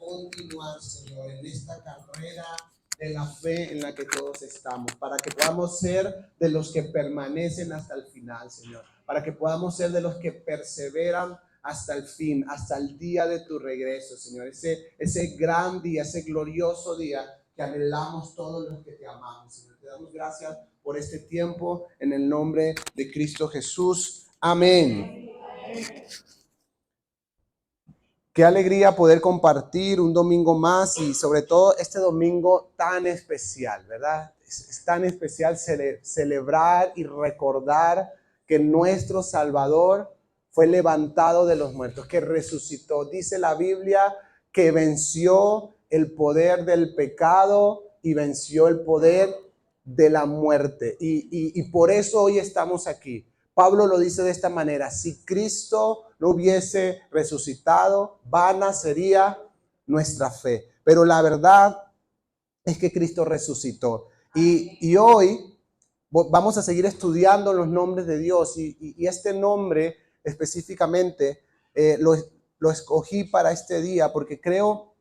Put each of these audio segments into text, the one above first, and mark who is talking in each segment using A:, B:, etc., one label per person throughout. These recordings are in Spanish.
A: continuar, Señor, en esta carrera de la fe en la que todos estamos, para que podamos ser de los que permanecen hasta el final, Señor, para que podamos ser de los que perseveran hasta el fin, hasta el día de tu regreso, Señor, ese gran día, ese glorioso día que anhelamos todos los que te amamos, Señor. Te damos gracias por este tiempo en el nombre de Cristo Jesús. Amén. Qué alegría poder compartir un domingo más y sobre todo este domingo tan especial, ¿verdad? Es tan especial celebrar y recordar que nuestro Salvador fue levantado de los muertos, que resucitó. Dice la Biblia que venció el poder del pecado y venció el poder de la muerte. Y por eso hoy estamos aquí. Pablo lo dice de esta manera: si Cristo no hubiese resucitado, vana sería nuestra fe. Pero la verdad es que Cristo resucitó. Y hoy vamos a seguir estudiando los nombres de Dios. Y este nombre específicamente lo escogí para este día porque creo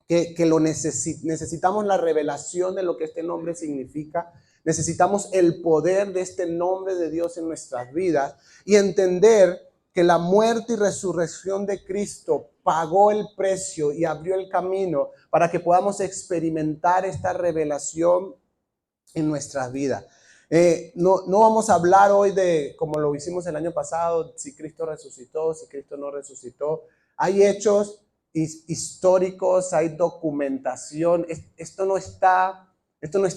A: que necesitamos la revelación de lo que este nombre significa. Necesitamos el poder de este nombre de Dios en nuestras vidas y entender que la muerte y resurrección de Cristo pagó el precio y abrió el camino para que podamos experimentar esta revelación en nuestras vidas. No vamos a hablar hoy de, como lo hicimos el año pasado, si Cristo resucitó, si Cristo no resucitó. Hay hechos históricos, hay documentación. Esto no está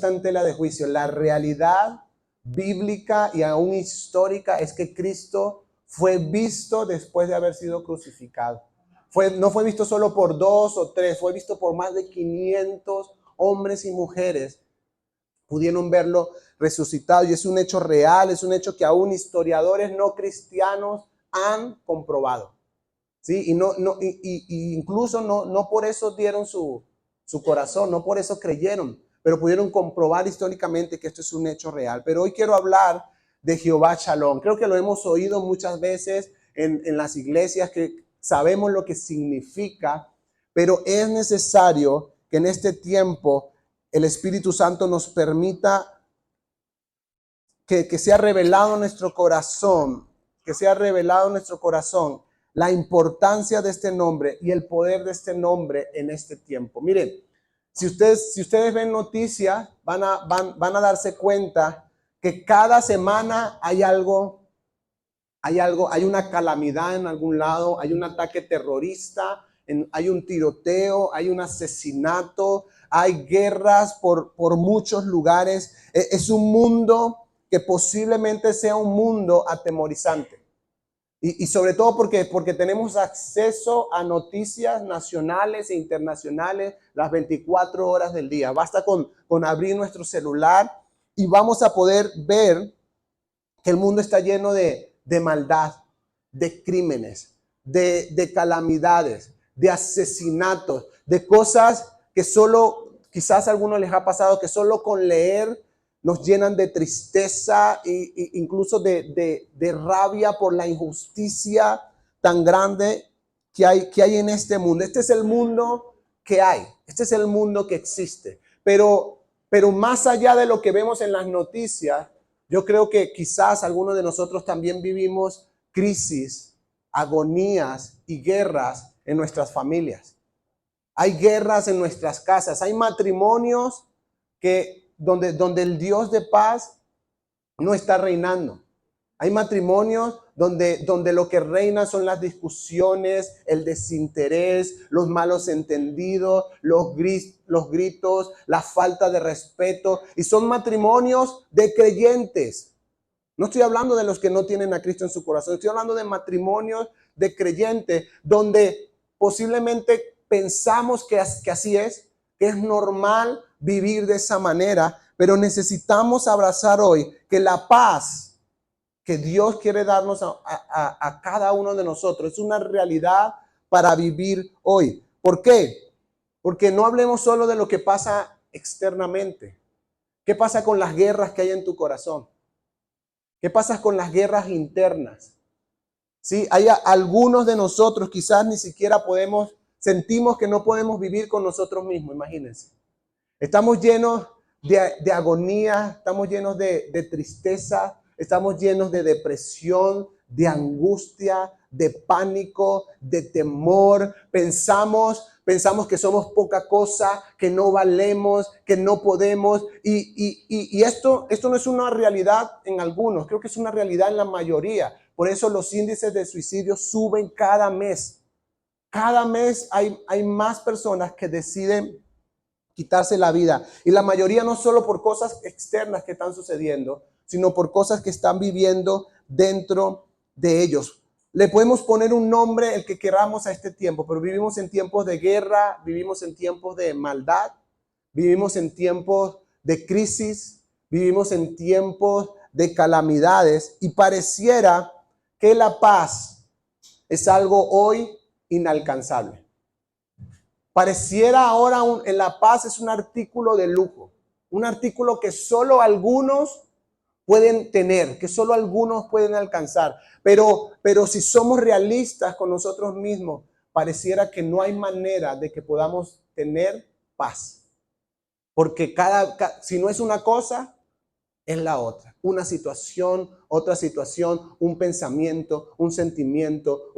A: en tela de juicio. La realidad bíblica y aún histórica es que Cristo fue visto después de haber sido crucificado. No fue visto solo por 2 o 3, fue visto por más de 500 hombres y mujeres. Pudieron verlo resucitado y es un hecho real, es un hecho que aún historiadores no cristianos han comprobado. ¿Sí? Y incluso no por eso dieron su corazón, no por eso creyeron, pero pudieron comprobar históricamente que esto es un hecho real. Pero hoy quiero hablar de Jehová Shalom. Creo que lo hemos oído muchas veces en las iglesias, que sabemos lo que significa, pero es necesario que en este tiempo el Espíritu Santo nos permita que sea revelado en nuestro corazón, la importancia de este nombre y el poder de este nombre en este tiempo. Miren, si ustedes ven noticias, van a darse cuenta que cada semana hay una calamidad en algún lado, hay un ataque terrorista, hay un tiroteo, hay un asesinato, hay guerras por muchos lugares. Es un mundo que posiblemente sea un mundo atemorizante. Y sobre todo porque tenemos acceso a noticias nacionales e internacionales las 24 horas del día. Basta con abrir nuestro celular y vamos a poder ver que el mundo está lleno de maldad, de crímenes, de calamidades, de asesinatos, de cosas que solo, quizás a algunos les ha pasado, que solo con leer nos llenan de tristeza e incluso de rabia por la injusticia tan grande que hay en este mundo. Este es el mundo que hay, este es el mundo que existe. Pero más allá de lo que vemos en las noticias, yo creo que quizás algunos de nosotros también vivimos crisis, agonías y guerras en nuestras familias. Hay guerras en nuestras casas, hay matrimonios donde el Dios de paz no está reinando. Hay matrimonios donde lo que reina son las discusiones, el desinterés, los malos entendidos, los gritos, la falta de respeto. Y son matrimonios de creyentes. No estoy hablando de los que no tienen a Cristo en su corazón. Estoy hablando de matrimonios de creyentes donde posiblemente pensamos que así es, que es normal vivir de esa manera, pero necesitamos abrazar hoy que la paz que Dios quiere darnos a cada uno de nosotros es una realidad para vivir hoy. ¿Por qué? Porque no hablemos solo de lo que pasa externamente. ¿Qué pasa con las guerras que hay en tu corazón? ¿Qué pasa con las guerras internas? ¿Sí? Hay algunos de nosotros quizás ni siquiera podemos sentimos que no podemos vivir con nosotros mismos, imagínense. Estamos llenos de agonía, estamos llenos de tristeza, estamos llenos de depresión, de angustia, de pánico, de temor. Pensamos que somos poca cosa, que no valemos, que no podemos. Y esto no es una realidad en algunos, creo que es una realidad en la mayoría. Por eso los índices de suicidio suben cada mes. Cada mes hay más personas que deciden quitarse la vida. Y la mayoría no solo por cosas externas que están sucediendo, sino por cosas que están viviendo dentro de ellos. Le podemos poner un nombre, el que queramos, a este tiempo, pero vivimos en tiempos de guerra, vivimos en tiempos de maldad, vivimos en tiempos de crisis, vivimos en tiempos de calamidades y pareciera que la paz es algo hoy inalcanzable. Pareciera ahora en la paz es un artículo de lujo, un artículo que solo algunos pueden tener, que solo algunos pueden alcanzar. Pero si somos realistas con nosotros mismos, pareciera que no hay manera de que podamos tener paz. Porque si no es una cosa, es la otra. Una situación, otra situación, un pensamiento, un sentimiento,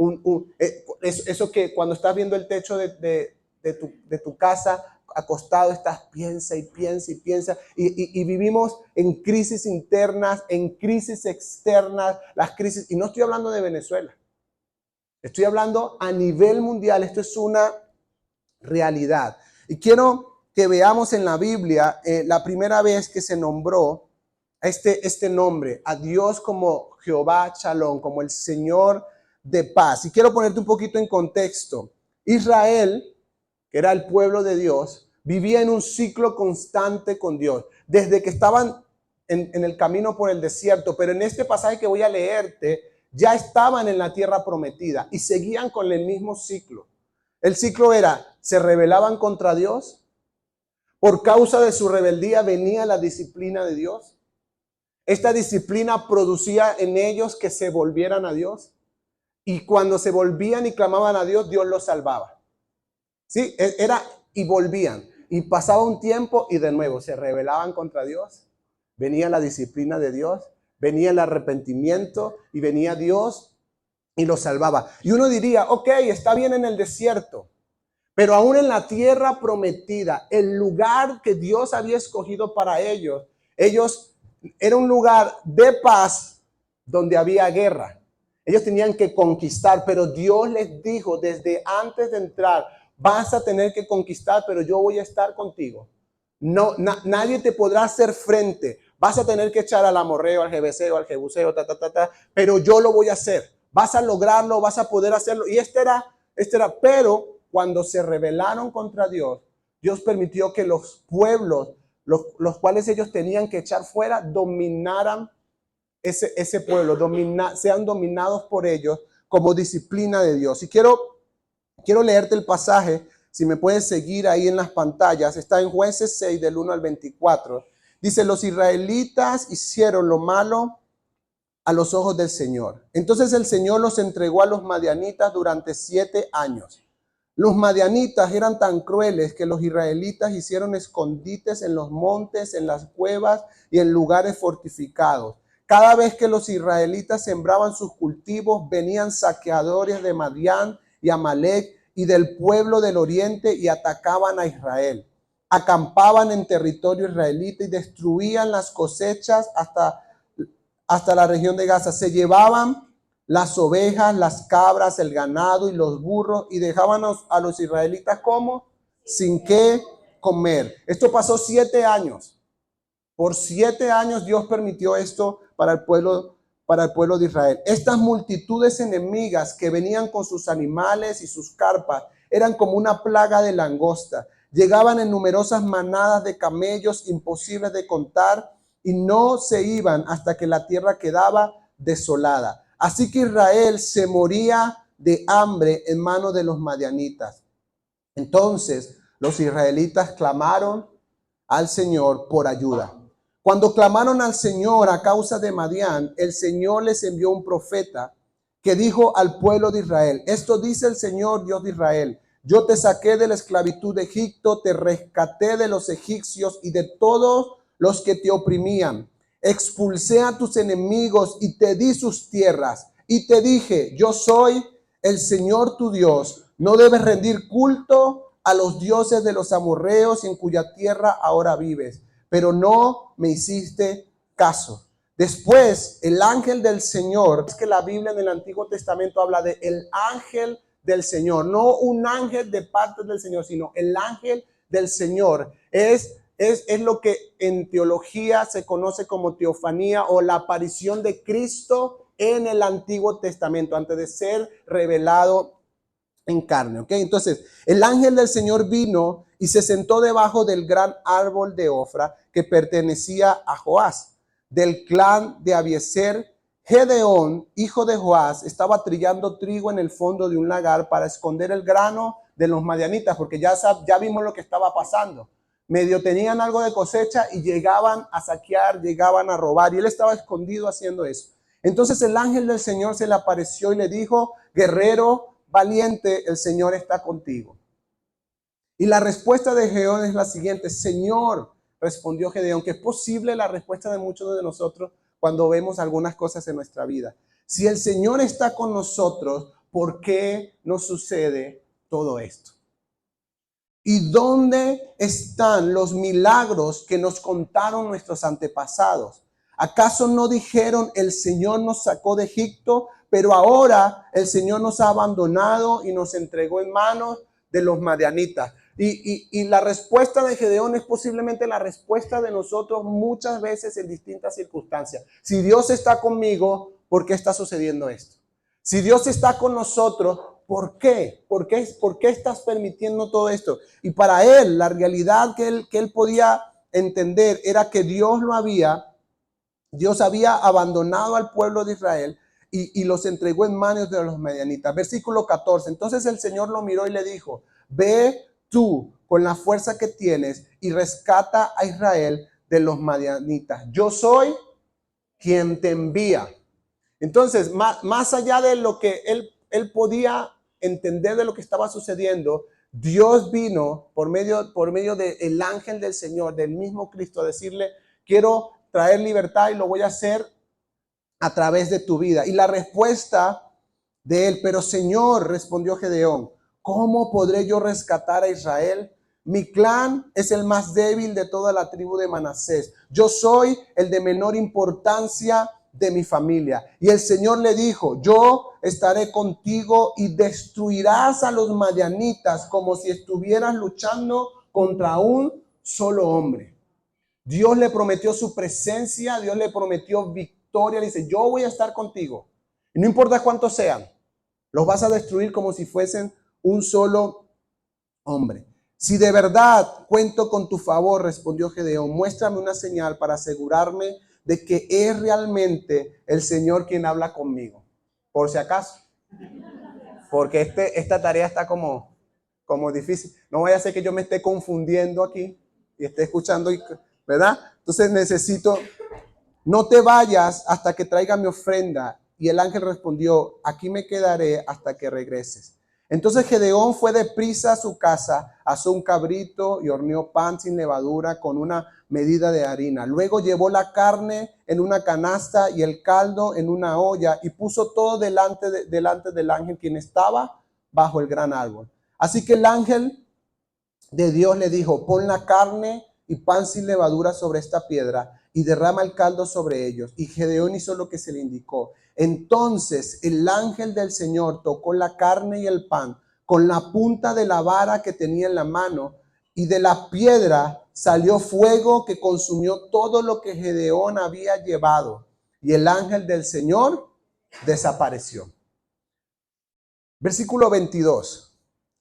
A: eso que cuando estás viendo el techo de tu casa, acostado estás, piensa y piensa y piensa, y vivimos en crisis internas, en crisis externas, las crisis, y no estoy hablando de Venezuela, estoy hablando a nivel mundial. Esto es una realidad. Y quiero que veamos en la Biblia la primera vez que se nombró este nombre, a Dios como Jehová Shalom, como el Señor de paz. Y quiero ponerte un poquito en contexto. Israel, que era el pueblo de Dios, vivía en un ciclo constante con Dios, desde que estaban en el camino por el desierto, pero en este pasaje que voy a leerte, ya estaban en la tierra prometida y seguían con el mismo ciclo. El ciclo era, se rebelaban contra Dios, por causa de su rebeldía venía la disciplina de Dios. Esta disciplina producía en ellos que se volvieran a Dios, y cuando se volvían y clamaban a Dios, Dios los salvaba. Sí, y volvían, y pasaba un tiempo y de nuevo se rebelaban contra Dios, venía la disciplina de Dios, venía el arrepentimiento y venía Dios y los salvaba. Y uno diría, ok, está bien en el desierto, pero aún en la tierra prometida, el lugar que Dios había escogido para ellos era un lugar de paz donde había guerra. Ellos tenían que conquistar, pero Dios les dijo desde antes de entrar, vas a tener que conquistar, pero yo voy a estar contigo. No, nadie te podrá hacer frente. Vas a tener que echar al amorreo, al jebuseo, pero yo lo voy a hacer. Vas a lograrlo, vas a poder hacerlo. Y pero cuando se rebelaron contra Dios, Dios permitió que los pueblos, los cuales ellos tenían que echar fuera, dominaran ese pueblo, sean dominados por ellos como disciplina de Dios. Y quiero leerte el pasaje, si me puedes seguir ahí en las pantallas, está en Jueces 6 del 1 al 24. Dice, los israelitas hicieron lo malo a los ojos del Señor. Entonces el Señor los entregó a los madianitas durante 7 años. Los madianitas eran tan crueles que los israelitas hicieron escondites en los montes, en las cuevas y en lugares fortificados. Cada vez que los israelitas sembraban sus cultivos, venían saqueadores de Madián y Amalek y del pueblo del oriente y atacaban a Israel. Acampaban en territorio israelita y destruían las cosechas hasta la región de Gaza. Se llevaban las ovejas, las cabras, el ganado y los burros y dejaban a los israelitas como sin qué comer. Esto pasó 7 años. Por 7 años Dios permitió esto para el pueblo de Israel. Estas multitudes enemigas que venían con sus animales y sus carpas eran como una plaga de langosta. Llegaban en numerosas manadas de camellos imposibles de contar y no se iban hasta que la tierra quedaba desolada. Así que Israel se moría de hambre en manos de los madianitas. Entonces los israelitas clamaron al Señor por ayuda. Cuando clamaron al Señor a causa de Madián, el Señor les envió un profeta que dijo al pueblo de Israel, esto dice el Señor Dios de Israel, Yo te saqué de la esclavitud de Egipto, te rescaté de los egipcios y de todos los que te oprimían. Expulsé a tus enemigos y te di sus tierras. Y te dije, yo soy el Señor tu Dios. No debes rendir culto a los dioses de los amorreos en cuya tierra ahora vives. Pero no me hiciste caso. Después, el ángel del Señor, es que la Biblia en el Antiguo Testamento habla de el ángel del Señor, no un ángel de parte del Señor, sino el ángel del Señor. Es lo que en teología se conoce como teofanía o la aparición de Cristo en el Antiguo Testamento, antes de ser revelado en carne. ¿Ok? Entonces, el ángel del Señor vino y se sentó debajo del gran árbol de Ofra que pertenecía a Joás, del clan de Abiezer. Gedeón, hijo de Joás, estaba trillando trigo en el fondo de un lagar para esconder el grano de los madianitas, porque ya vimos lo que estaba pasando. Medio tenían algo de cosecha y llegaban a saquear, llegaban a robar, y él estaba escondido haciendo eso. Entonces el ángel del Señor se le apareció y le dijo, guerrero valiente, el Señor está contigo. Y la respuesta de Gedeón es la siguiente: Señor, respondió Gedeón, que es posible la respuesta de muchos de nosotros cuando vemos algunas cosas en nuestra vida. Si el Señor está con nosotros, ¿por qué nos sucede todo esto? ¿Y dónde están los milagros que nos contaron nuestros antepasados? ¿Acaso no dijeron, el Señor nos sacó de Egipto, pero ahora el Señor nos ha abandonado y nos entregó en manos de los madianitas? Y la respuesta de Gedeón es posiblemente la respuesta de nosotros muchas veces en distintas circunstancias. Si Dios está conmigo, ¿por qué está sucediendo esto? Si Dios está con nosotros, ¿por qué? ¿Por qué estás permitiendo todo esto? Y para él, la realidad que él podía entender era que Dios había abandonado al pueblo de Israel y los entregó en manos de los madianitas. Versículo 14. Entonces el Señor lo miró y le dijo, ve tú con la fuerza que tienes y rescata a Israel de los madianitas. Yo soy quien te envía. Entonces, más allá de lo que él podía entender de lo que estaba sucediendo, Dios vino por medio del ángel del Señor, del mismo Cristo, a decirle, quiero traer libertad y lo voy a hacer a través de tu vida. Y la respuesta de él, pero Señor, respondió Gedeón, ¿cómo podré yo rescatar a Israel? Mi clan es el más débil de toda la tribu de Manasés. Yo soy el de menor importancia de mi familia. Y el Señor le dijo, yo estaré contigo y destruirás a los madianitas como si estuvieras luchando contra un solo hombre. Dios le prometió su presencia, Dios le prometió victoria. Le dice, yo voy a estar contigo. Y no importa cuántos sean, los vas a destruir como si fuesen un solo hombre. Si de verdad cuento con tu favor, respondió Gedeón, muéstrame una señal para asegurarme de que es realmente el Señor quien habla conmigo. Por si acaso. Porque esta tarea está como difícil. No vaya a ser que yo me esté confundiendo aquí y esté escuchando, ¿verdad? Entonces necesito, no te vayas hasta que traiga mi ofrenda. Y el ángel respondió, aquí me quedaré hasta que regreses. Entonces Gedeón fue deprisa a su casa, asó un cabrito y horneó pan sin levadura con una medida de harina. Luego llevó la carne en una canasta y el caldo en una olla y puso todo delante del ángel quien estaba bajo el gran árbol. Así que el ángel de Dios le dijo, pon la carne y pan sin levadura sobre esta piedra y derrama el caldo sobre ellos. Y Gedeón hizo lo que se le indicó. Entonces el ángel del Señor tocó la carne y el pan con la punta de la vara que tenía en la mano, y de la piedra salió fuego que consumió todo lo que Gedeón había llevado. Y el ángel del Señor desapareció. Versículo 22.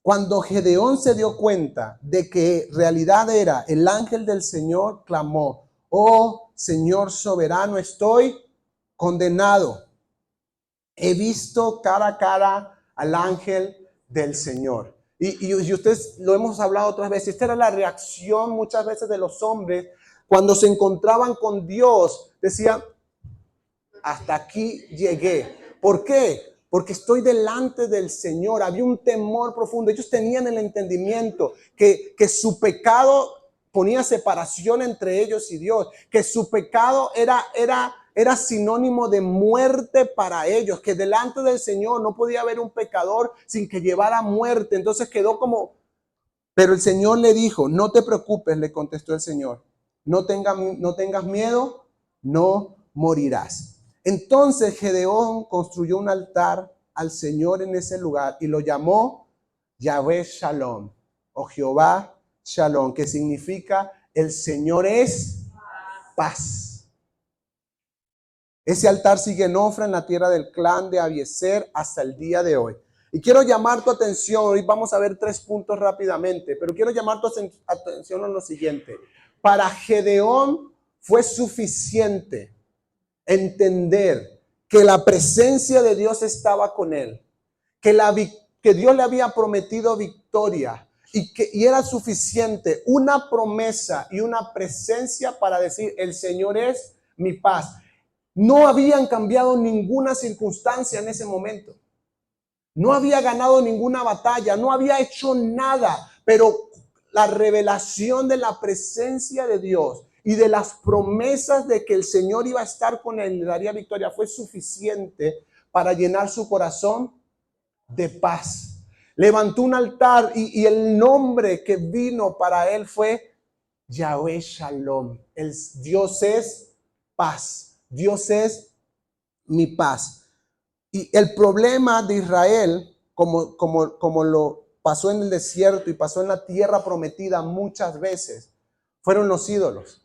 A: Cuando Gedeón se dio cuenta de que realidad era el ángel del Señor, clamó, oh Señor soberano, estoy condenado. He visto cara a cara al ángel del Señor. Y ustedes lo hemos hablado otras veces. Esta era la reacción muchas veces de los hombres cuando se encontraban con Dios. Decían, hasta aquí llegué. ¿Por qué? porque estoy delante del Señor. Había un temor profundo. Ellos tenían el entendimiento que su pecado ponía separación entre ellos y Dios, que su pecado era sinónimo de muerte para ellos, que delante del Señor no podía haber un pecador sin que llevara muerte. Entonces quedó como, pero el Señor le dijo, no te preocupes, le contestó el Señor, no tengas miedo, no morirás. Entonces Gedeón construyó un altar al Señor en ese lugar y lo llamó Yahvé Shalom o Jehová Shalom, que significa el Señor es paz. Ese altar sigue en Ofra, en la tierra del clan de Abiezer, hasta el día de hoy. Y quiero llamar tu atención, hoy vamos a ver 3 puntos rápidamente, pero quiero llamar tu atención a lo siguiente. Para Gedeón fue suficiente entender que la presencia de Dios estaba con él, que Dios le había prometido victoria y era suficiente una promesa y una presencia para decir, el Señor es mi paz. No habían cambiado ninguna circunstancia en ese momento. No había ganado ninguna batalla, no había hecho nada, pero la revelación de la presencia de Dios y de las promesas de que el Señor iba a estar con él y le daría victoria fue suficiente para llenar su corazón de paz. Levantó un altar y el nombre que vino para él fue Yahvé Shalom. Dios es paz. Dios es mi paz. Y el problema de Israel, como lo pasó en el desierto y pasó en la tierra prometida muchas veces, fueron los ídolos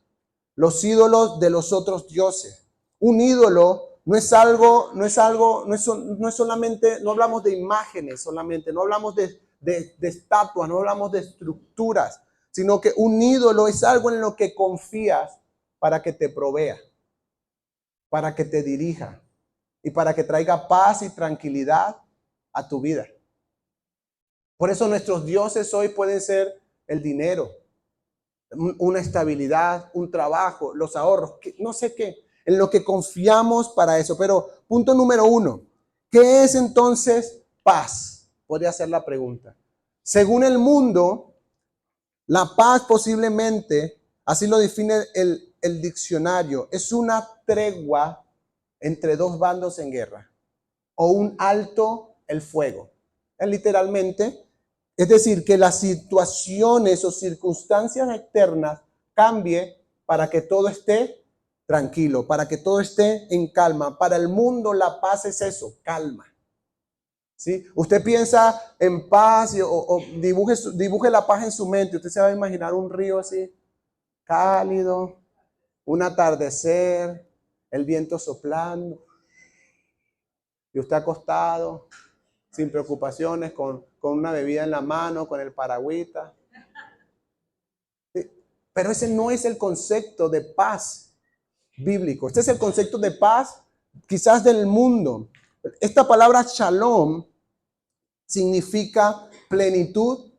A: de los otros dioses. Un ídolo no es solamente, no hablamos de imágenes solamente, no hablamos de estatuas, no hablamos de estructuras, sino que un ídolo es algo en lo que confías para que te provea, para que te dirija y para que traiga paz y tranquilidad a tu vida. Por eso nuestros dioses hoy pueden ser el dinero, una estabilidad, un trabajo, los ahorros, no sé qué, en lo que confiamos para eso. Pero punto número 1, ¿qué es entonces paz? Podría ser la pregunta. Según el mundo, la paz posiblemente, así lo define el diccionario, es una tregua entre 2 bandos en guerra o un alto el fuego. Literalmente, es decir, que las situaciones o circunstancias externas cambie para que todo esté tranquilo, para que todo esté en calma. Para el mundo la paz es eso, calma. ¿Sí? Usted piensa en paz o dibuje la paz en su mente. Usted se va a imaginar un río así, cálido, un atardecer, el viento soplando, y usted acostado, sin preocupaciones, con una bebida en la mano, con el paragüita. ¿Sí? Pero ese no es el concepto de paz bíblico. Este es el concepto de paz quizás del mundo. Esta palabra shalom significa plenitud,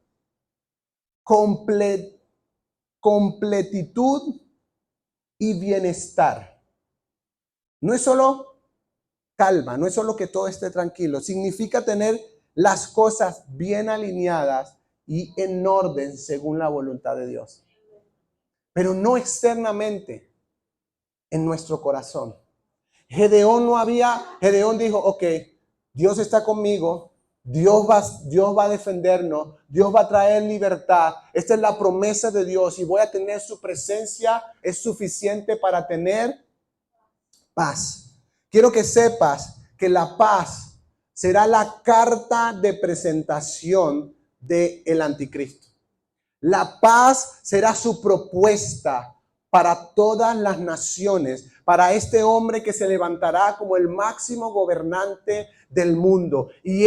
A: completitud y bienestar. No es solo calma, no es solo que todo esté tranquilo, significa tener las cosas bien alineadas y en orden según la voluntad de Dios. Pero no externamente, en nuestro corazón. Gedeón dijo, ok, Dios está conmigo, Dios va a defendernos, Dios va a traer libertad. Esta es la promesa de Dios y voy a tener su presencia, es suficiente para tener paz. Quiero que sepas que la paz será la carta de presentación del anticristo. La paz será su propuesta para todas las naciones, para este hombre que se levantará como el máximo gobernante del mundo. Y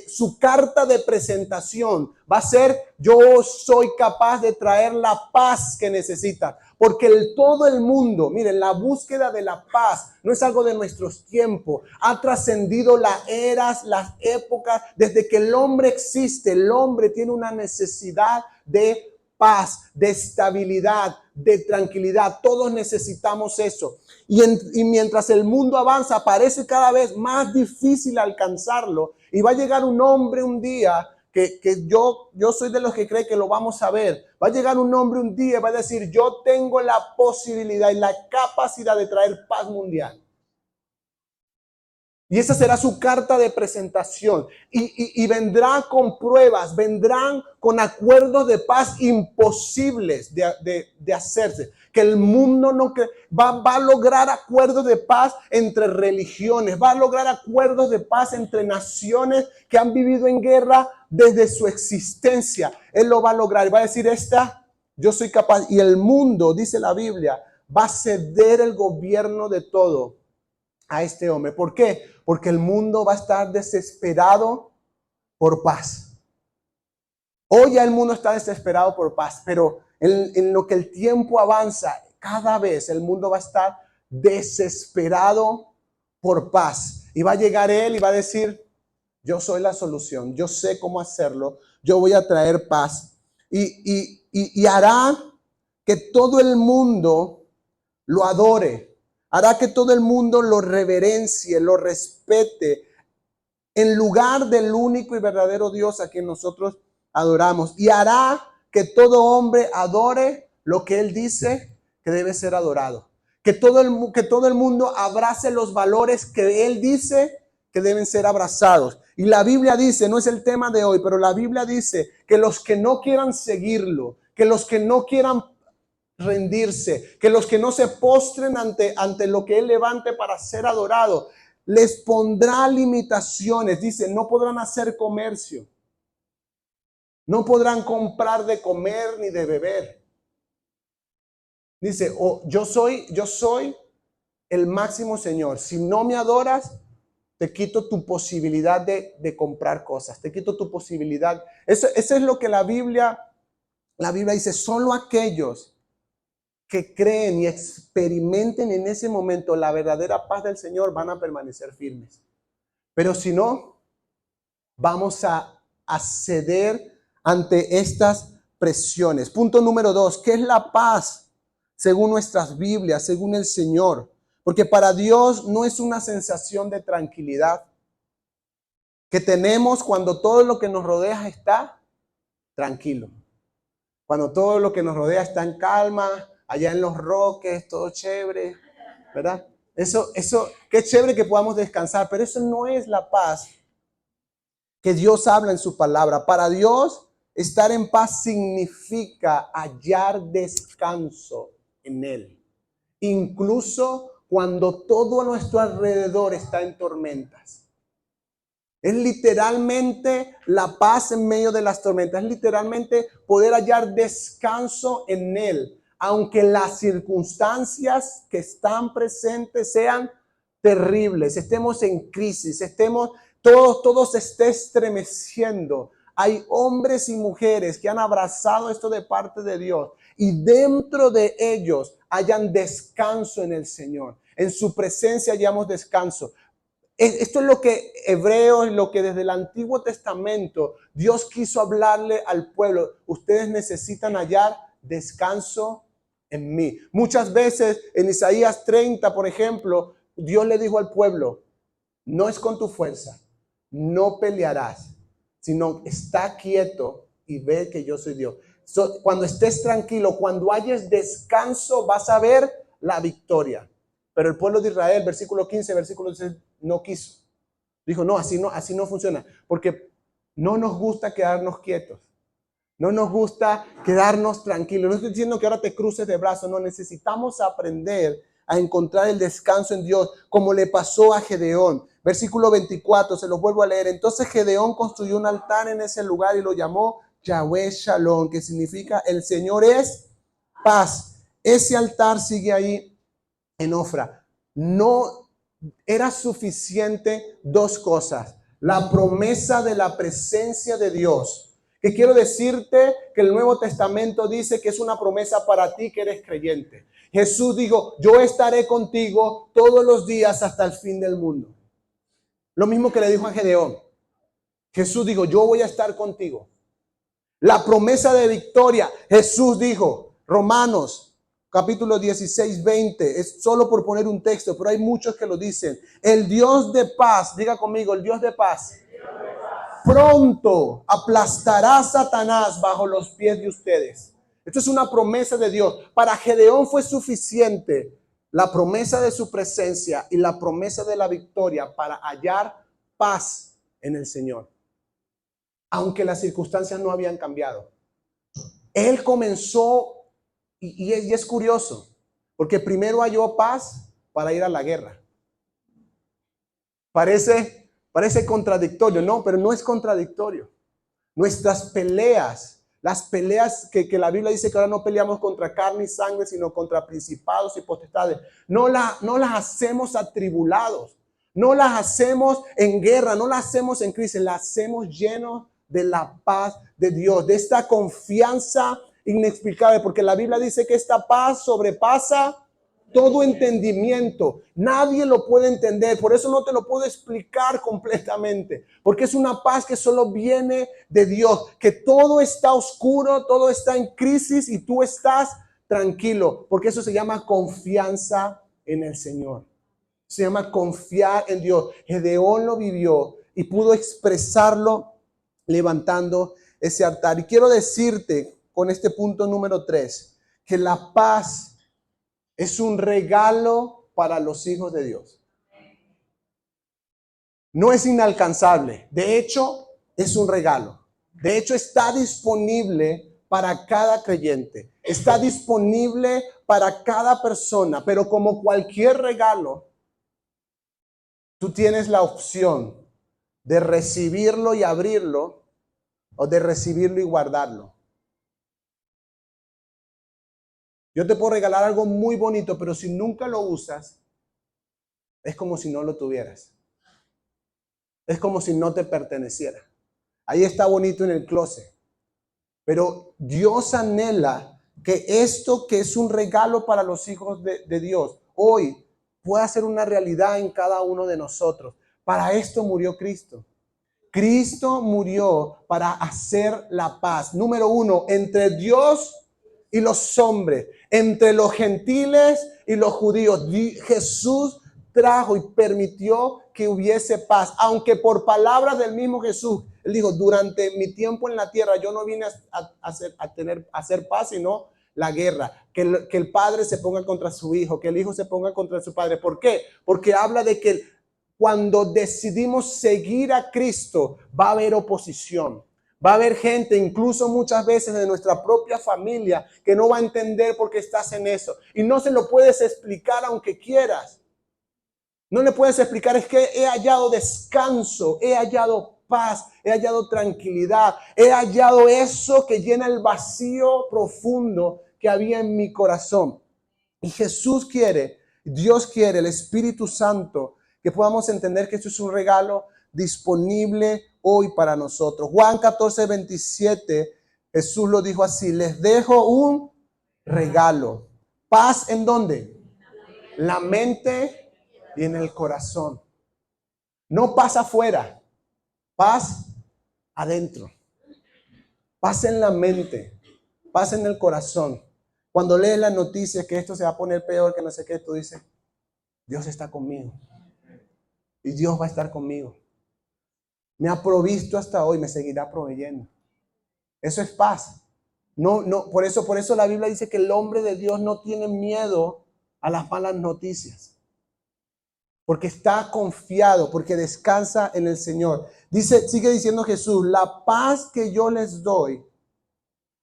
A: su carta de presentación va a ser: yo soy capaz de traer la paz que necesitas. Porque todo el mundo, miren, la búsqueda de la paz no es algo de nuestros tiempos. Ha trascendido las eras, las épocas. Desde que el hombre existe, el hombre tiene una necesidad de paz, de estabilidad, de tranquilidad. Todos necesitamos eso. Y mientras el mundo avanza, parece cada vez más difícil alcanzarlo. Y va a llegar un hombre un día que yo soy de los que cree que lo vamos a ver. Va a llegar un hombre un día y va a decir, yo tengo la posibilidad y la capacidad de traer paz mundial. Y esa será su carta de presentación. Y vendrá con pruebas, vendrán con acuerdos de paz imposibles de hacerse. Que el mundo va a lograr acuerdos de paz entre religiones, va a lograr acuerdos de paz entre naciones que han vivido en guerra desde su existencia. Él lo va a lograr y va a decir, yo soy capaz. Y el mundo, dice la Biblia, va a ceder el gobierno de todo a este hombre. ¿Por qué? Porque el mundo va a estar desesperado por paz. Hoy ya el mundo está desesperado por paz, pero en lo que el tiempo avanza, cada vez el mundo va a estar desesperado por paz. Y va a llegar él y va a decir, yo soy la solución, yo sé cómo hacerlo, yo voy a traer paz. Y hará que todo el mundo lo adore. Hará que todo el mundo lo reverencie, lo respete, en lugar del único y verdadero Dios a quien nosotros adoramos. Y hará que todo hombre adore lo que Él dice que debe ser adorado. Que todo el mundo abrace los valores que Él dice que deben ser abrazados. Y la Biblia dice, no es el tema de hoy, pero la Biblia dice que los que no quieran seguirlo, que los que no quieran rendirse, que los que no se postren ante lo que Él levante para ser adorado, les pondrá limitaciones. Dice, no podrán hacer comercio, no podrán comprar de comer ni de beber. Dice, yo soy el máximo Señor. Si no me adoras, te quito tu posibilidad de comprar cosas, te quito tu posibilidad. Eso es lo que la Biblia dice, solo aquellos que creen y experimenten en ese momento la verdadera paz del Señor van a permanecer firmes. Pero si no, vamos a ceder ante estas presiones. Punto número 2, ¿qué es la paz? Según nuestras Biblias, según el Señor. Porque para Dios no es una sensación de tranquilidad que tenemos cuando todo lo que nos rodea está tranquilo. Cuando todo lo que nos rodea está en calma, allá en los roques, todo chévere, ¿verdad? Eso, qué chévere que podamos descansar, pero eso no es la paz que Dios habla en su palabra. Para Dios, estar en paz significa hallar descanso en Él. Incluso cuando todo a nuestro alrededor está en tormentas. Es literalmente la paz en medio de las tormentas. Es literalmente poder hallar descanso en Él. Aunque las circunstancias que están presentes sean terribles, estemos en crisis, todo se esté estremeciendo. Hay hombres y mujeres que han abrazado esto de parte de Dios y dentro de ellos hayan descanso en el Señor. En su presencia hallamos descanso. Esto es lo que Hebreos, lo que desde el Antiguo Testamento Dios quiso hablarle al pueblo. Ustedes necesitan hallar descanso en mí. Muchas veces en Isaías 30, por ejemplo, Dios le dijo al pueblo, no es con tu fuerza, no pelearás, sino está quieto y ve que yo soy Dios. Cuando estés tranquilo, cuando hayas descanso, vas a ver la victoria. Pero el pueblo de Israel, versículo 15, versículo 16, no quiso. Dijo, no, así no funciona. Porque no nos gusta quedarnos quietos. No nos gusta quedarnos tranquilos. No estoy diciendo que ahora te cruces de brazos. No, necesitamos aprender a encontrar el descanso en Dios, como le pasó a Gedeón. Versículo 24, se los vuelvo a leer. Entonces Gedeón construyó un altar en ese lugar y lo llamó Yahweh Shalom, que significa el Señor es paz. Ese altar sigue ahí en Ofra. No era suficiente dos cosas. La promesa de la presencia de Dios. Que quiero decirte que el Nuevo Testamento dice que es una promesa para ti que eres creyente. Jesús dijo, yo estaré contigo todos los días hasta el fin del mundo. Lo mismo que le dijo a Gedeón. Jesús dijo, yo voy a estar contigo. La promesa de victoria. Jesús dijo, Romanos capítulo 16, 20, es solo por poner un texto, pero hay muchos que lo dicen. El Dios de paz, diga conmigo, el Dios de paz, pronto aplastará a Satanás bajo los pies de ustedes. Esto es una promesa de Dios. Para Gedeón fue suficiente la promesa de su presencia y la promesa de la victoria para hallar paz en el Señor, aunque las circunstancias no habían cambiado. Él comenzó, y es curioso, porque primero halló paz para ir a la guerra. Parece contradictorio, no, pero no es contradictorio. Nuestras peleas, las peleas que la Biblia dice que ahora no peleamos contra carne y sangre, sino contra principados y potestades, no las hacemos atribulados, no las hacemos en guerra, no las hacemos en crisis, las hacemos llenos de la paz de Dios, de esta confianza inexplicable, porque la Biblia dice que esta paz sobrepasa todo entendimiento. Nadie lo puede entender. Por eso no te lo puedo explicar completamente. Porque es una paz que solo viene de Dios. Que todo está oscuro, todo está en crisis y tú estás tranquilo. Porque eso se llama confianza en el Señor. Se llama confiar en Dios. Gedeón lo vivió y pudo expresarlo levantando ese altar. Y quiero decirte con este punto número 3, que la paz es un regalo para los hijos de Dios. No es inalcanzable. De hecho, es un regalo. De hecho, está disponible para cada creyente. Está disponible para cada persona. Pero como cualquier regalo, tú tienes la opción de recibirlo y abrirlo o de recibirlo y guardarlo. Yo te puedo regalar algo muy bonito, pero si nunca lo usas, es como si no lo tuvieras. Es como si no te perteneciera. Ahí está bonito en el closet. Pero Dios anhela que esto que es un regalo para los hijos de Dios, hoy pueda ser una realidad en cada uno de nosotros. Para esto murió Cristo. Cristo murió para hacer la paz. Número 1, entre Dios y los hombres, entre los gentiles y los judíos. Jesús trajo y permitió que hubiese paz, aunque por palabras del mismo Jesús, él dijo, durante mi tiempo en la tierra yo no vine a hacer paz, sino la guerra, que el padre se ponga contra su hijo, que el hijo se ponga contra su padre. ¿Por qué? Porque habla de que cuando decidimos seguir a Cristo va a haber oposición. Va a haber gente, incluso muchas veces de nuestra propia familia, que no va a entender por qué estás en eso. Y no se lo puedes explicar aunque quieras. No le puedes explicar, es que he hallado descanso, he hallado paz, he hallado tranquilidad, he hallado eso que llena el vacío profundo que había en mi corazón. Y Jesús quiere, Dios quiere, el Espíritu Santo, que podamos entender que esto es un regalo disponible hoy para nosotros. Juan 14, 27, Jesús lo dijo así, les dejo un regalo. ¿Paz en dónde? La mente y en el corazón. No paz afuera, paz adentro. Paz en la mente, paz en el corazón. Cuando lees las noticias que esto se va a poner peor, que no sé qué, tú dices, Dios está conmigo. Y Dios va a estar conmigo. Me ha provisto hasta hoy, me seguirá proveyendo. Eso es paz. Por eso la Biblia dice que el hombre de Dios no tiene miedo a las malas noticias. Porque está confiado, porque descansa en el Señor. Sigue diciendo Jesús, la paz que yo les doy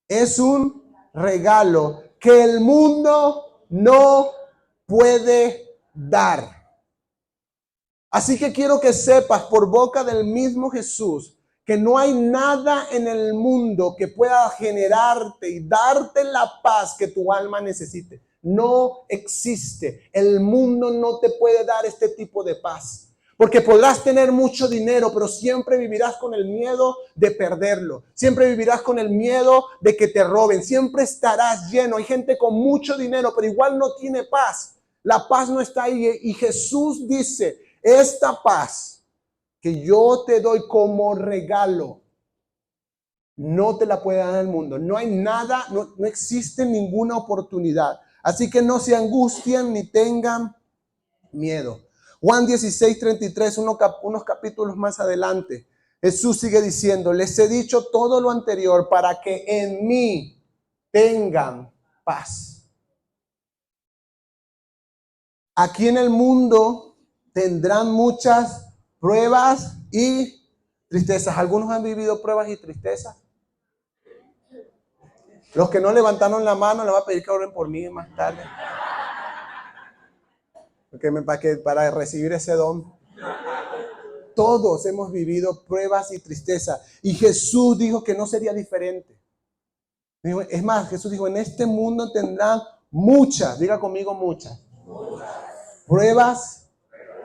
A: es un regalo que el mundo no puede dar. Así que quiero que sepas por boca del mismo Jesús que no hay nada en el mundo que pueda generarte y darte la paz que tu alma necesite. No existe. El mundo no te puede dar este tipo de paz. Porque podrás tener mucho dinero, pero siempre vivirás con el miedo de perderlo. Siempre vivirás con el miedo de que te roben. Siempre estarás lleno. Hay gente con mucho dinero, pero igual no tiene paz. La paz no está ahí. Y Jesús dice, esta paz que yo te doy como regalo no te la puede dar el mundo. No hay nada, no existe ninguna oportunidad. Así que no se angustien ni tengan miedo. Juan 16:33, unos capítulos más adelante, Jesús sigue diciendo, les he dicho todo lo anterior para que en mí tengan paz. Aquí en el mundo tendrán muchas pruebas y tristezas. ¿Algunos han vivido pruebas y tristezas? Los que no levantaron la mano, le voy a pedir que oren por mí más tarde. Para recibir ese don. Todos hemos vivido pruebas y tristeza. Y Jesús dijo que no sería diferente. Es más, Jesús dijo, en este mundo tendrán muchas, diga conmigo muchas, pruebas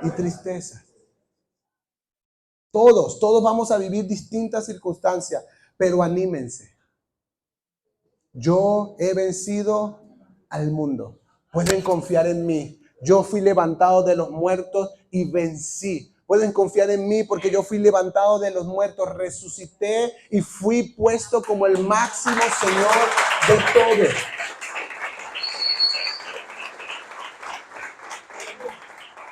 A: y tristezas. Todos vamos a vivir distintas circunstancias, pero anímense. Yo he vencido al mundo. Pueden confiar en mí. Yo fui levantado de los muertos y vencí. Pueden confiar en mí porque yo fui levantado de los muertos, resucité y fui puesto como el máximo Señor de todo.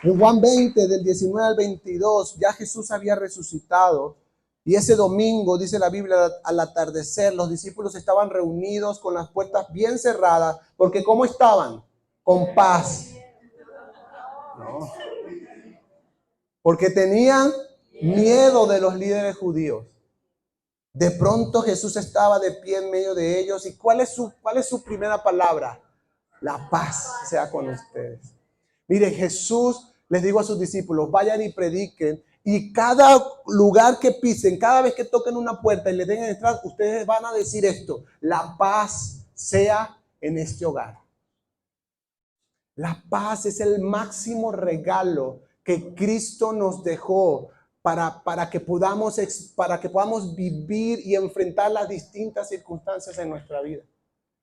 A: En Juan 20, del 19 al 22, ya Jesús había resucitado. Y ese domingo, dice la Biblia, al atardecer, los discípulos estaban reunidos con las puertas bien cerradas, porque ¿cómo estaban? Con paz. No. Porque tenían miedo de los líderes judíos. De pronto Jesús estaba de pie en medio de ellos. ¿Y cuál es su primera palabra? La paz sea con ustedes. Mire, Jesús les dijo a sus discípulos, vayan y prediquen. Y cada lugar que pisen, cada vez que toquen una puerta y le den entrar, ustedes van a decir esto: la paz sea en este hogar. La paz es el máximo regalo que Cristo nos dejó para que podamos vivir y enfrentar las distintas circunstancias en nuestra vida.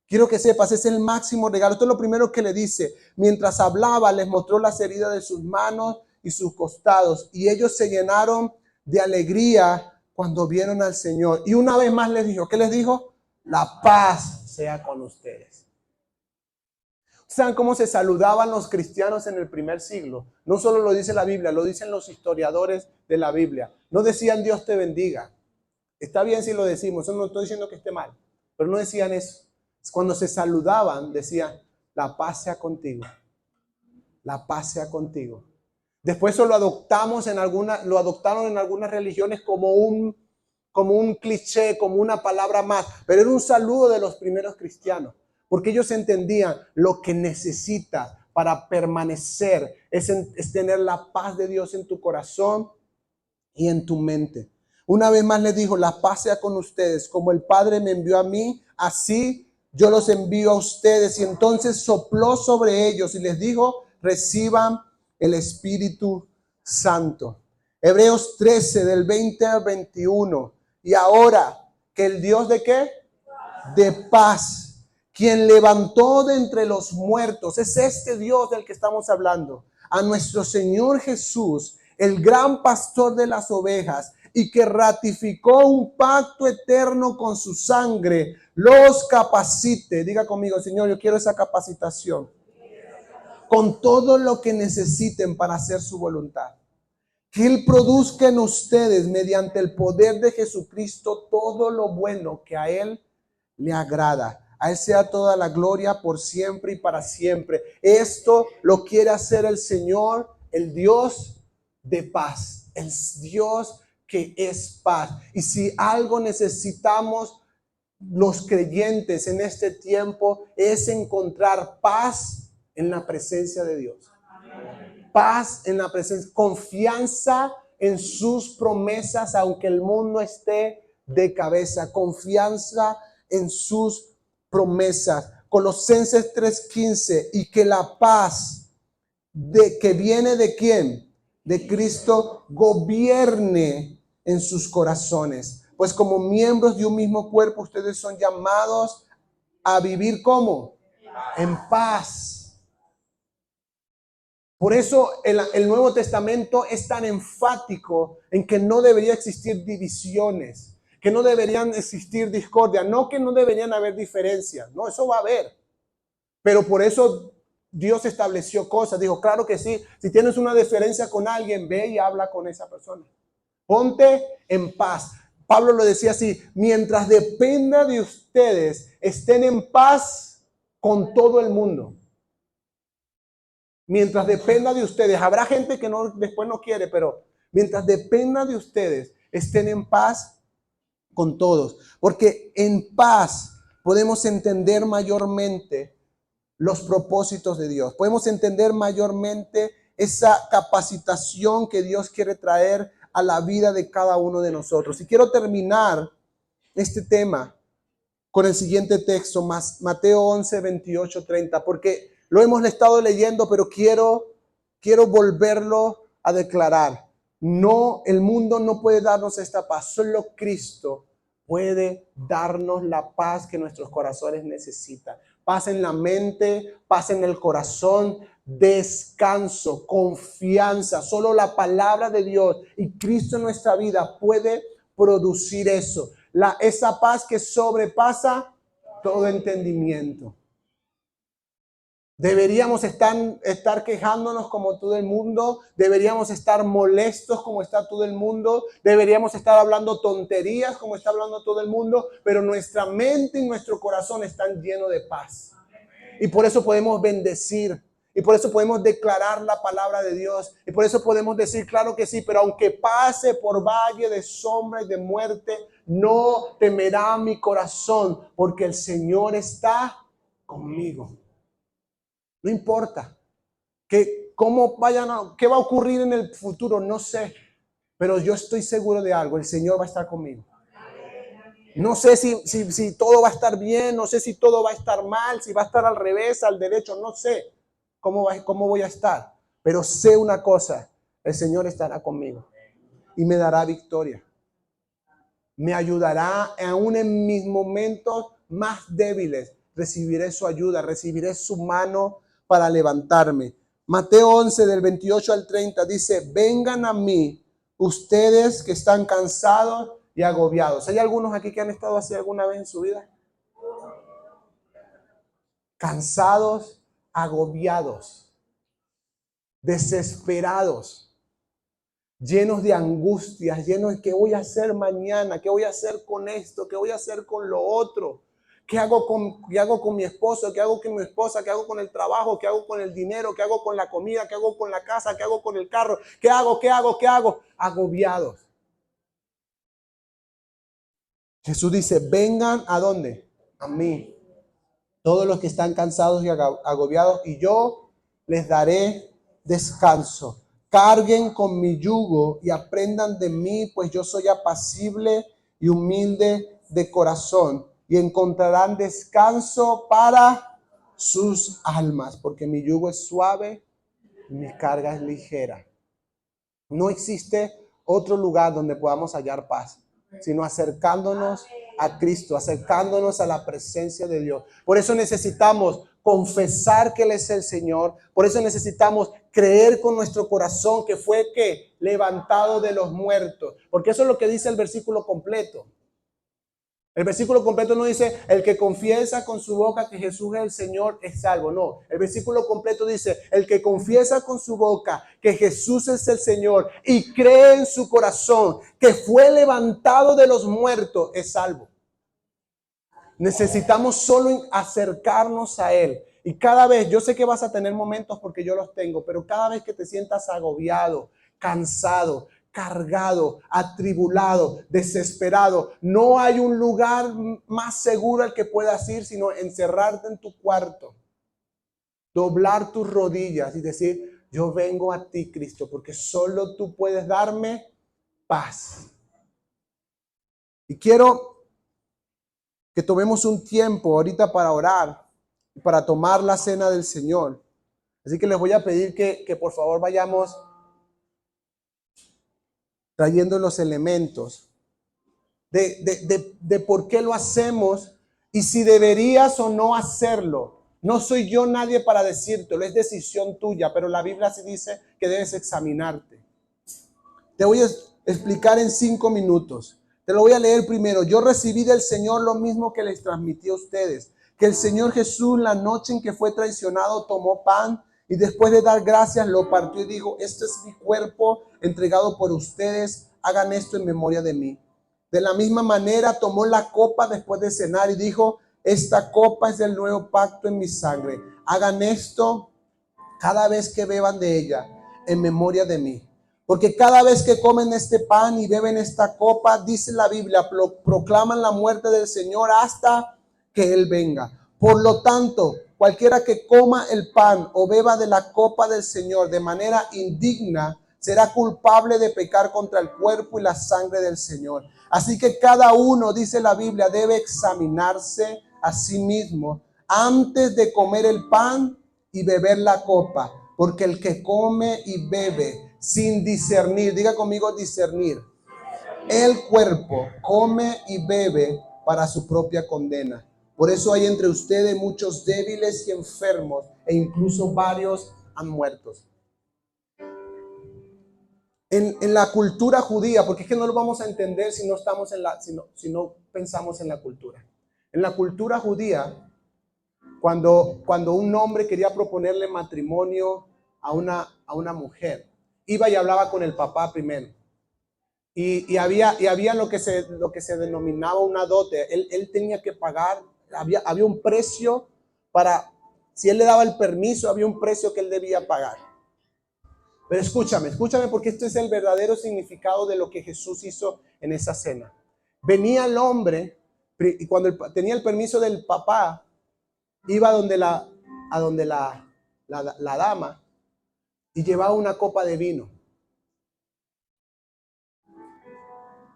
A: Quiero que sepas, es el máximo regalo. Esto es lo primero que le dice. Mientras hablaba, les mostró las heridas de sus manos y sus costados. Y ellos se llenaron de alegría cuando vieron al Señor. Y una vez más les dijo, ¿qué les dijo? La paz sea con ustedes. ¿Saben cómo se saludaban los cristianos en el primer siglo? No solo lo dice la Biblia, lo dicen los historiadores de la Biblia. No decían Dios te bendiga. Está bien si lo decimos, eso no estoy diciendo que esté mal, pero no decían eso. Cuando se saludaban, decían, la paz sea contigo. La paz sea contigo. Después eso lo adoptaron en algunas religiones como un cliché, como una palabra más. Pero era un saludo de los primeros cristianos. Porque ellos entendían lo que necesitas para permanecer es tener la paz de Dios en tu corazón y en tu mente. Una vez más les dijo, la paz sea con ustedes. Como el Padre me envió a mí, así yo los envío a ustedes. Y entonces sopló sobre ellos y les dijo, reciban el Espíritu Santo. Hebreos 13, del 20 al 21. Y ahora, que el Dios ¿de qué? De paz, quien levantó de entre los muertos, es este Dios del que estamos hablando, a nuestro Señor Jesús, el gran pastor de las ovejas, y que ratificó un pacto eterno con su sangre, los capacite. Diga conmigo, Señor, yo quiero esa capacitación con todo lo que necesiten para hacer su voluntad. Que Él produzca en ustedes, mediante el poder de Jesucristo, todo lo bueno que a Él le agrada. A Él sea toda la gloria por siempre y para siempre. Esto lo quiere hacer el Señor, el Dios de paz, el Dios que es paz. Y si algo necesitamos los creyentes en este tiempo, es encontrar paz en la presencia de Dios. Paz en la presencia, confianza en sus promesas, aunque el mundo esté de cabeza, confianza en sus promesas. Colosenses 3:15, y que la paz que viene ¿de quién? De Cristo, gobierne en sus corazones. Pues como miembros de un mismo cuerpo, ustedes son llamados a vivir ¿cómo? En paz. Por eso el Nuevo Testamento es tan enfático en que no debería existir divisiones. que no deberían existir discordia, no que no deberían haber diferencias, no, eso va a haber. Pero por eso Dios estableció cosas, dijo, claro que sí, si tienes una diferencia con alguien, ve y habla con esa persona. Ponte en paz. Pablo lo decía así, mientras dependa de ustedes, estén en paz con todo el mundo. Mientras dependa de ustedes, habrá gente que después no quiere, pero mientras dependa de ustedes, estén en paz con todos. Porque en paz podemos entender mayormente los propósitos de Dios. Podemos entender mayormente esa capacitación que Dios quiere traer a la vida de cada uno de nosotros. Y quiero terminar este tema con el siguiente texto, Mateo 11, 28, 30, porque lo hemos estado leyendo, pero quiero volverlo a declarar. No, el mundo no puede darnos esta paz, solo Cristo puede darnos la paz que nuestros corazones necesitan. Paz en la mente, paz en el corazón, descanso, confianza. Solo la palabra de Dios y Cristo en nuestra vida puede producir eso. Esa paz que sobrepasa todo entendimiento. Deberíamos estar quejándonos como todo el mundo, deberíamos estar molestos como está todo el mundo, deberíamos estar hablando tonterías como está hablando todo el mundo, pero nuestra mente y nuestro corazón están llenos de paz. Y por eso podemos bendecir, y por eso podemos declarar la palabra de Dios, y por eso podemos decir, claro que sí, pero aunque pase por valle de sombra y de muerte, no temerá mi corazón, porque el Señor está conmigo. No importa qué va a ocurrir en el futuro, no sé, pero yo estoy seguro de algo, el Señor va a estar conmigo. No sé si todo va a estar bien, no sé si todo va a estar mal, si va a estar al revés, al derecho, no sé cómo voy a estar, pero sé una cosa, el Señor estará conmigo y me dará victoria. Me ayudará aún en mis momentos más débiles. Recibiré su ayuda, recibiré su mano para levantarme. Mateo 11 del 28 al 30 dice, vengan a mí ustedes que están cansados y agobiados. ¿Hay algunos aquí que han estado así alguna vez en su vida? Cansados, agobiados, desesperados, llenos de angustias, llenos de qué voy a hacer mañana, qué voy a hacer con esto, qué voy a hacer con lo otro. ¿Qué hago con mi esposo? ¿Qué hago con mi esposa? ¿Qué hago con el trabajo? ¿Qué hago con el dinero? ¿Qué hago con la comida? ¿Qué hago con la casa? ¿Qué hago con el carro? ¿Qué hago? Agobiados. Jesús dice, vengan ¿a dónde? A mí. Todos los que están cansados y agobiados, y yo les daré descanso. Carguen con mi yugo y aprendan de mí, pues yo soy apacible y humilde de corazón, y encontrarán descanso para sus almas, porque mi yugo es suave y mi carga es ligera. No existe otro lugar donde podamos hallar paz, sino acercándonos a Cristo, acercándonos a la presencia de Dios. Por eso necesitamos confesar que Él es el Señor. Por eso necesitamos creer con nuestro corazón que fue levantado de los muertos. Porque eso es lo que dice el versículo completo. El versículo completo no dice, el que confiesa con su boca que Jesús es el Señor es salvo. No, el versículo completo dice, el que confiesa con su boca que Jesús es el Señor y cree en su corazón que fue levantado de los muertos es salvo. Necesitamos solo acercarnos a Él. Y cada vez, yo sé que vas a tener momentos porque yo los tengo, pero cada vez que te sientas agobiado, cansado, cargado, atribulado, desesperado, no hay un lugar más seguro al que puedas ir, sino encerrarte en tu cuarto, doblar tus rodillas y decir, yo vengo a ti, Cristo, porque solo tú puedes darme paz. Y quiero que tomemos un tiempo ahorita para orar, para tomar la cena del Señor. Así que les voy a pedir que por favor vayamos trayendo los elementos de por qué lo hacemos y si deberías o no hacerlo. No soy yo nadie para decírtelo, es decisión tuya, pero la Biblia sí dice que debes examinarte. Te voy a explicar en 5 minutos. Te lo voy a leer primero. Yo recibí del Señor lo mismo que les transmití a ustedes, que el Señor Jesús, la noche en que fue traicionado, tomó pan y después de dar gracias lo partió y dijo: este es mi cuerpo entregado por ustedes, hagan esto en memoria de mí. De la misma manera tomó la copa después de cenar y dijo: esta copa es el nuevo pacto en mi sangre, hagan esto cada vez que beban de ella en memoria de mí. Porque cada vez que comen este pan y beben esta copa, dice la Biblia, proclaman la muerte del Señor hasta que Él venga. Por lo tanto, cualquiera que coma el pan o beba de la copa del Señor de manera indigna, será culpable de pecar contra el cuerpo y la sangre del Señor. Así que cada uno, dice la Biblia, debe examinarse a sí mismo antes de comer el pan y beber la copa, porque el que come y bebe sin discernir, diga conmigo discernir, el cuerpo come y bebe para su propia condena. Por eso hay entre ustedes muchos débiles y enfermos, e incluso varios han muerto. En la cultura judía, porque es que no lo vamos a entender si no estamos si no pensamos en la cultura. En la cultura judía, cuando un hombre quería proponerle matrimonio a una mujer, iba y hablaba con el papá primero. Y había lo que se denominaba una dote. Él tenía que pagar, había un precio para, si él le daba el permiso, había un precio que él debía pagar. Pero escúchame porque esto es el verdadero significado de lo que Jesús hizo en esa cena. Venía el hombre y cuando tenía el permiso del papá, iba a donde la dama y llevaba una copa de vino.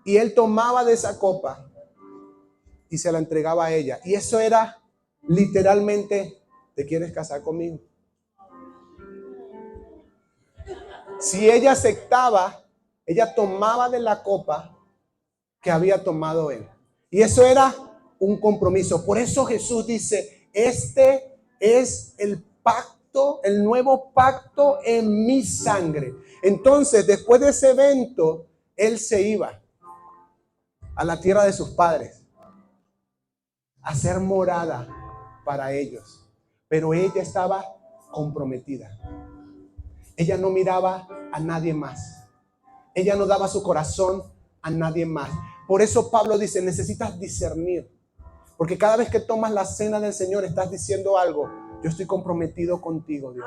A: Y él tomaba de esa copa y se la entregaba a ella. Y eso era literalmente: ¿te quieres casar conmigo? Si ella aceptaba, ella tomaba de la copa que había tomado él. Y eso era un compromiso. Por eso Jesús dice: este es el pacto, el nuevo pacto en mi sangre. Entonces, después de ese evento, él se iba a la tierra de sus padres a hacer morada para ellos. Pero ella estaba comprometida. Ella no miraba a nadie más. Ella no daba su corazón a nadie más. Por eso Pablo dice: necesitas discernir. Porque cada vez que tomas la cena del Señor, estás diciendo algo: yo estoy comprometido contigo, Dios.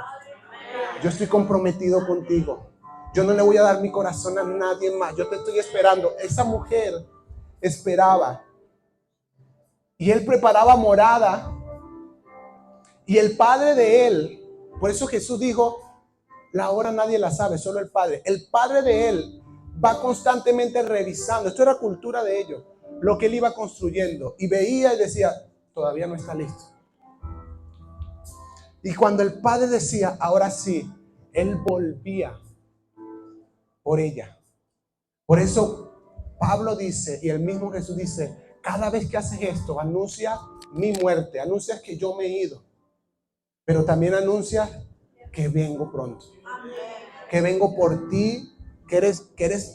A: Yo estoy comprometido contigo. Yo no le voy a dar mi corazón a nadie más. Yo te estoy esperando. Esa mujer esperaba. Y él preparaba morada. Y el padre de él, por eso Jesús dijo: la hora nadie la sabe, solo el padre. El padre de él va constantemente revisando. Esto era cultura de ellos. Lo que él iba construyendo. Y veía y decía: todavía no está listo. Y cuando el padre decía: ahora sí, él volvía por ella. Por eso Pablo dice, y el mismo Jesús dice: cada vez que haces esto, anuncia mi muerte, anuncias que yo me he ido, pero también anuncias que vengo pronto, que vengo por ti, que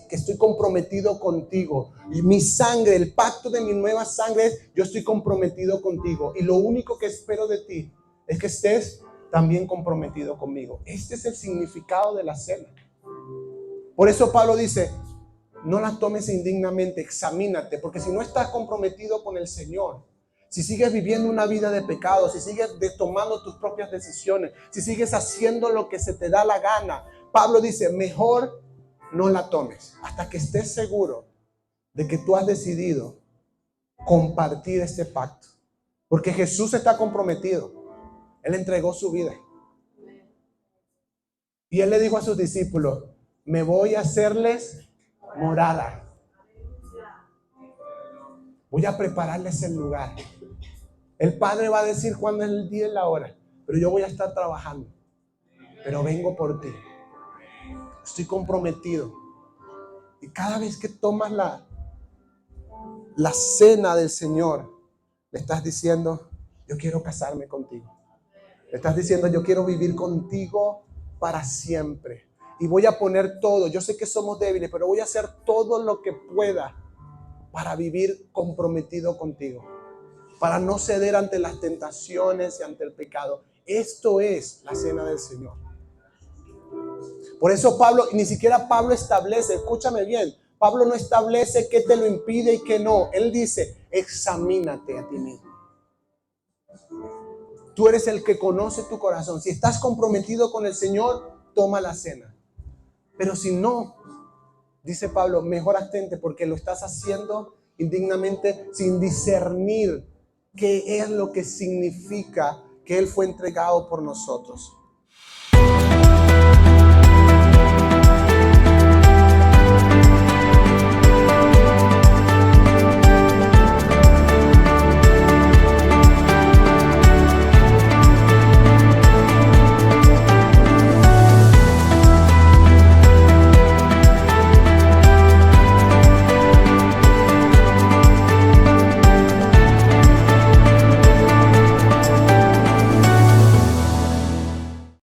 A: estoy comprometido contigo. Y mi sangre, el pacto de mi nueva sangre es: yo estoy comprometido contigo. Y lo único que espero de ti es que estés también comprometido conmigo. Este es el significado de la cena. Por eso Pablo dice: no la tomes indignamente, examínate, porque si no estás comprometido con el Señor, si sigues viviendo una vida de pecado, si sigues tomando tus propias decisiones, si sigues haciendo lo que se te da la gana, Pablo dice: mejor no la tomes hasta que estés seguro de que tú has decidido compartir este pacto. Porque Jesús está comprometido. Él entregó su vida. Y él le dijo a sus discípulos: me voy a hacerles morada. Voy a prepararles el lugar. El Padre va a decir cuándo es el día y la hora, pero yo voy a estar trabajando. Pero vengo por ti. Estoy comprometido. Y cada vez que tomas la cena del Señor, le estás diciendo: yo quiero casarme contigo. Le estás diciendo: yo quiero vivir contigo para siempre. Y voy a poner todo. Yo sé que somos débiles, pero voy a hacer todo lo que pueda para vivir comprometido contigo, para no ceder ante las tentaciones y ante el pecado. Esto es la cena del Señor. Por eso Pablo, ni siquiera Pablo establece, escúchame bien, Pablo no establece qué te lo impide y qué no. Él dice, examínate a ti mismo. Tú eres el que conoce tu corazón. Si estás comprometido con el Señor, toma la cena. Pero si no, dice Pablo, mejor abstente porque lo estás haciendo indignamente sin discernir qué es lo que significa que Él fue entregado por nosotros.